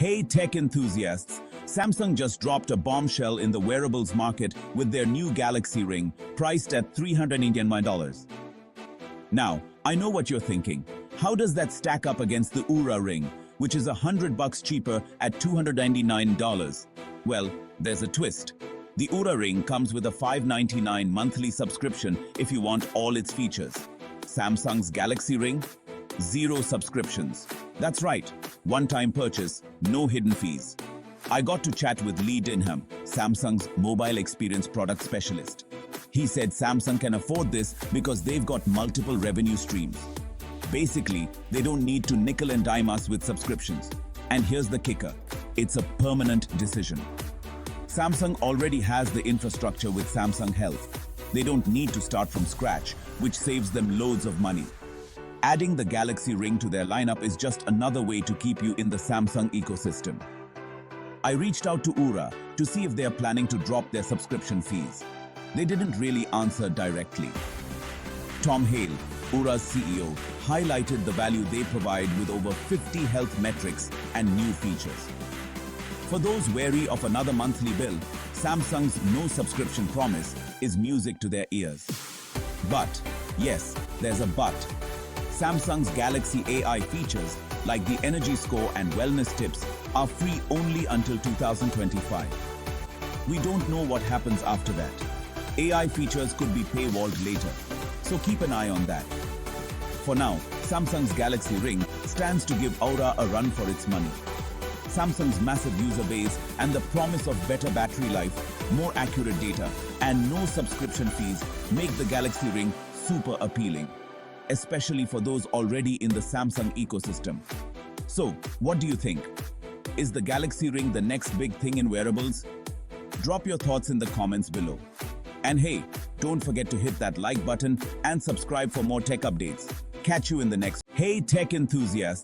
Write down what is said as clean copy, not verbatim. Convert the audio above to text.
Hey tech enthusiasts, Samsung just dropped a bombshell in the wearables market with their new Galaxy Ring, priced at $399. Now, I know what you're thinking. How does that stack up against the Oura Ring, which is $100 cheaper at $299? Well, there's a twist. The Oura Ring comes with a $599 monthly subscription if you want all its features. Samsung's Galaxy Ring? Zero subscriptions. That's right, one-time purchase, no hidden fees. I got to chat with Lee Dinham, Samsung's mobile experience product specialist. He said Samsung can afford this because they've got multiple revenue streams. Basically, they don't need to nickel and dime us with subscriptions. And here's the kicker, it's a permanent decision. Samsung already has the infrastructure with Samsung Health. They don't need to start from scratch, which saves them loads of money. Adding the Galaxy Ring to their lineup is just another way to keep you in the Samsung ecosystem. I reached out to Oura to see if they are planning to drop their subscription fees. They didn't really answer directly. Tom Hale, Oura's CEO, highlighted the value they provide with over 50 health metrics and new features. For those wary of another monthly bill, Samsung's no subscription promise is music to their ears. But, yes, there's a but. Samsung's Galaxy AI features, like the energy score and wellness tips, are free only until 2025. We don't know what happens after that. AI features could be paywalled later, so keep an eye on that. For now, Samsung's Galaxy Ring stands to give Oura a run for its money. Samsung's massive user base and the promise of better battery life, more accurate data, and no subscription fees make the Galaxy Ring super appealing, especially for those already in the Samsung ecosystem. So, what do you think? Is the Galaxy Ring the next big thing in wearables? Drop your thoughts in the comments below. And hey, don't forget to hit that like button and subscribe for more tech updates. Catch you in the next. Hey tech enthusiasts!